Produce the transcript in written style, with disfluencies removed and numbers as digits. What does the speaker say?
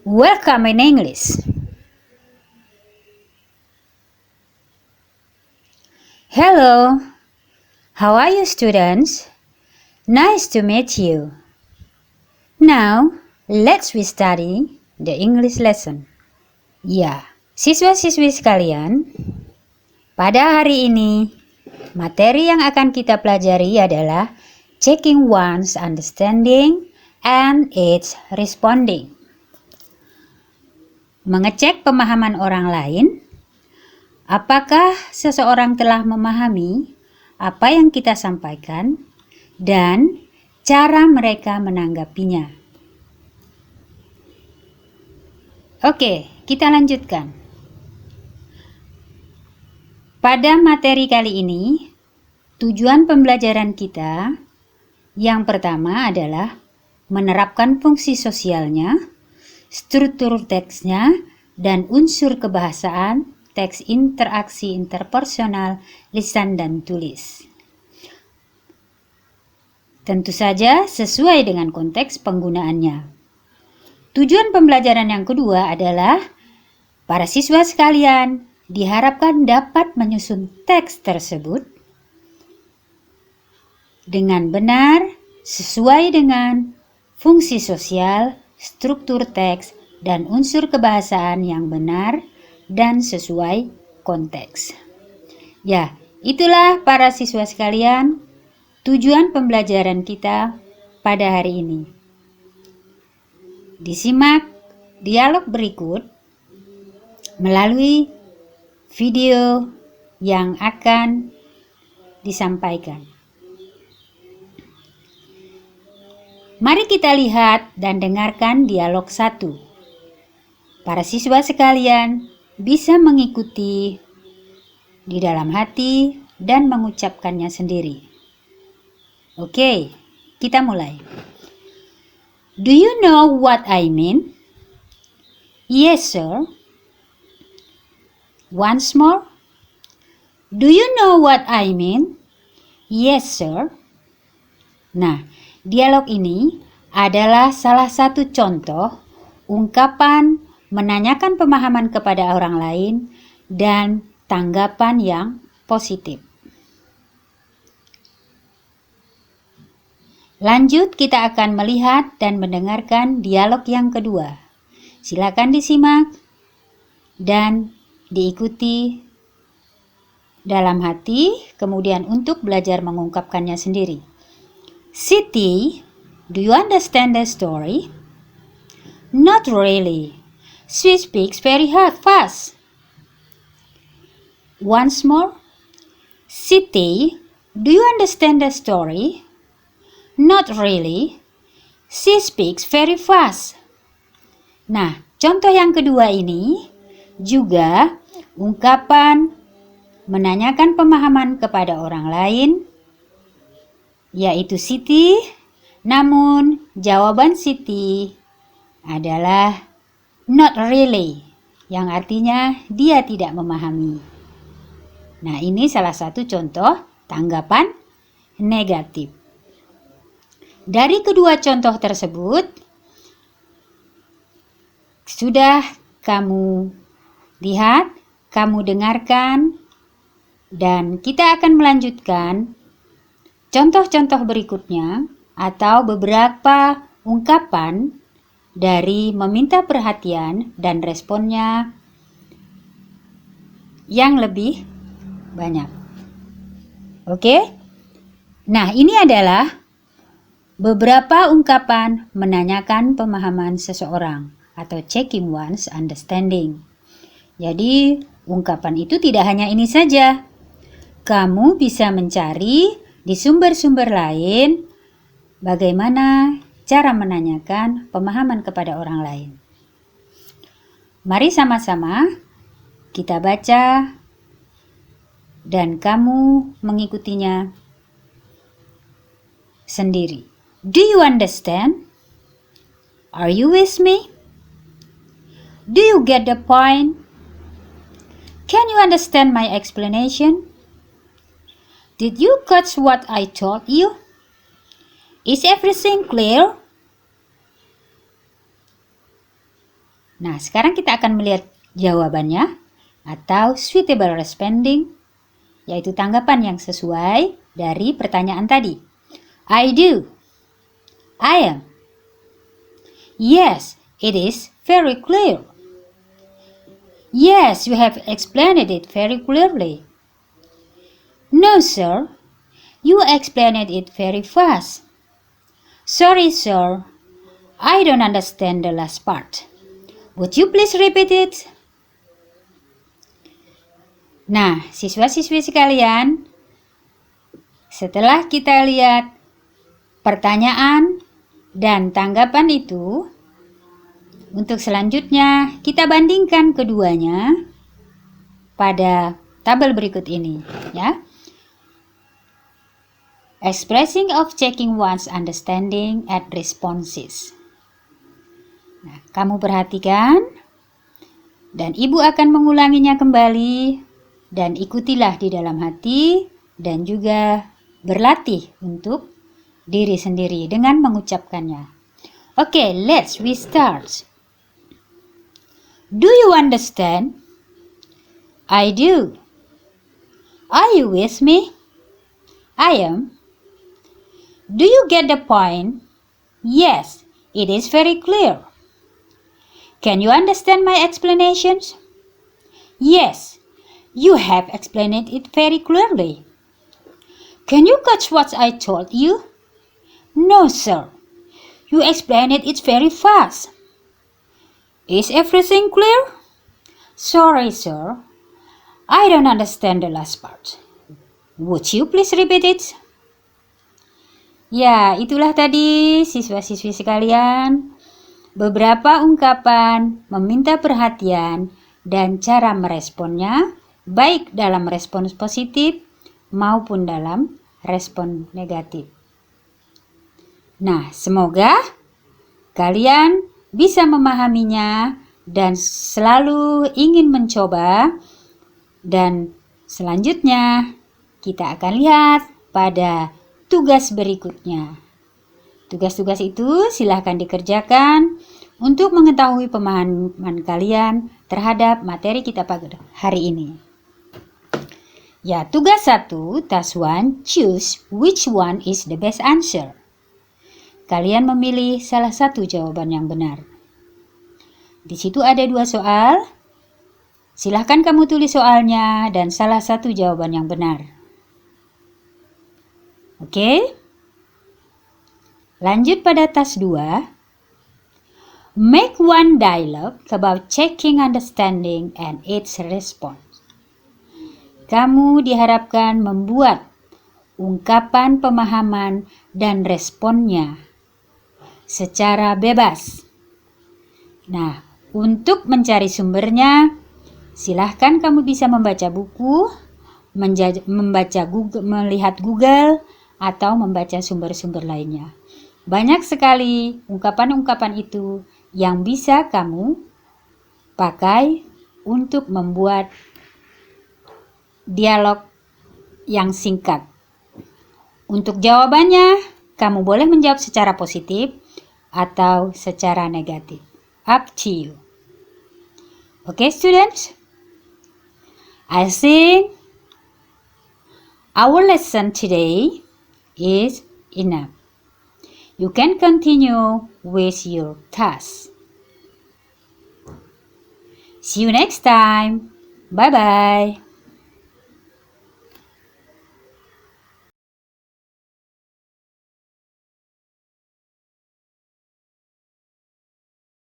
Welcome in English. Hello, how are you students? Nice to meet you. Now, let's we study the English lesson. Ya, siswa-siswi sekalian, pada hari ini, materi yang akan kita pelajari adalah checking one's understanding and its responding. Mengecek pemahaman orang lain. Apakah seseorang telah memahami apa yang kita sampaikan dan cara mereka menanggapinya? Oke, kita lanjutkan. Pada materi kali ini, tujuan pembelajaran kita yang pertama adalah menerapkan fungsi sosialnya, struktur teksnya, dan unsur kebahasaan, teks interaksi interpersonal, lisan dan tulis. Tentu saja sesuai dengan konteks penggunaannya. Tujuan pembelajaran yang kedua adalah para siswa sekalian diharapkan dapat menyusun teks tersebut dengan benar sesuai dengan fungsi sosial, struktur teks, dan unsur kebahasaan yang benar dan sesuai konteks. Ya, itulah para siswa sekalian, tujuan pembelajaran kita pada hari ini. Disimak dialog berikut melalui video yang akan disampaikan. Mari kita lihat dan dengarkan dialog 1. Para siswa sekalian bisa mengikuti di dalam hati dan mengucapkannya sendiri. Oke, kita mulai. Do you know what I mean? Yes, sir. Once more. Do you know what I mean? Yes, sir. Nah, dialog ini adalah salah satu contoh ungkapan menanyakan pemahaman kepada orang lain dan tanggapan yang positif. Lanjut, kita akan melihat dan mendengarkan dialog yang kedua. Silakan disimak dan diikuti dalam hati, kemudian untuk belajar mengungkapkannya sendiri. Siti, do you understand the story? Not really. She speaks very fast. Once more. Siti, do you understand the story? Not really. She speaks very fast. Nah, contoh yang kedua ini juga ungkapan menanyakan pemahaman kepada orang lain, yaitu Siti, namun jawaban Siti adalah not really, yang artinya dia tidak memahami. Nah, ini salah satu contoh tanggapan negatif. Dari kedua contoh tersebut, sudah kamu lihat, kamu dengarkan, dan kita akan melanjutkan contoh-contoh berikutnya atau beberapa ungkapan dari meminta perhatian dan responnya yang lebih banyak. Oke? Nah, ini adalah beberapa ungkapan menanyakan pemahaman seseorang atau checking one's understanding. Jadi, ungkapan itu tidak hanya ini saja. Kamu bisa mencari di sumber-sumber lain bagaimana cara menanyakan pemahaman kepada orang lain. Mari sama-sama kita baca dan kamu mengikutinya sendiri. Do you understand? Are you with me? Do you get the point? Can you understand my explanation? Did you catch what I told you? Is everything clear? Nah, sekarang kita akan melihat jawabannya atau suitable responding, yaitu tanggapan yang sesuai dari pertanyaan tadi. I do. I am. Yes, it is very clear. Yes, you have explained it very clearly. No, sir. You explained it very fast. Sorry, sir. I don't understand the last part. Would you please repeat it? Nah, siswa-siswi sekalian, setelah kita lihat pertanyaan dan tanggapan itu, untuk selanjutnya kita bandingkan keduanya pada tabel berikut ini, ya. Expressing of checking one's understanding and responses. Nah, kamu perhatikan dan ibu akan mengulanginya kembali dan ikutilah di dalam hati dan juga berlatih untuk diri sendiri dengan mengucapkannya. Okay, we start. Do you understand? I do. Are you with me? I am. Do you get the point? Yes, it is very clear. Can you understand my explanations? Yes, you have explained it very clearly. Can you catch what I told you? No, sir. You explained it very fast. Is everything clear? Sorry, sir. I don't understand the last part. Would you please repeat it? Ya, itulah tadi siswa-siswi sekalian. Beberapa ungkapan meminta perhatian dan cara meresponnya, baik dalam respon positif maupun dalam respon negatif. Nah, semoga kalian bisa memahaminya dan selalu ingin mencoba. Dan selanjutnya kita akan lihat pada tugas berikutnya. Tugas-tugas itu silahkan dikerjakan untuk mengetahui pemahaman kalian terhadap materi kita pada hari ini. Ya, tugas 1, task 1, choose which one is the best answer. Kalian memilih salah satu jawaban yang benar. Di situ ada 2 soal. Silahkan kamu tulis soalnya dan salah satu jawaban yang benar. Oke? Lanjut pada task 2. Make one dialogue about checking understanding and its response. Kamu diharapkan membuat ungkapan pemahaman dan responnya secara bebas. Nah, untuk mencari sumbernya, silahkan kamu bisa membaca buku, melihat Google, atau membaca sumber-sumber lainnya. Banyak sekali ungkapan-ungkapan itu yang bisa kamu pakai untuk membuat dialog yang singkat. Untuk jawabannya, kamu boleh menjawab secara positif atau secara negatif. Up to you. Okay, students? I think our lesson today is enough. You can continue with your task. See you next time. Bye-bye.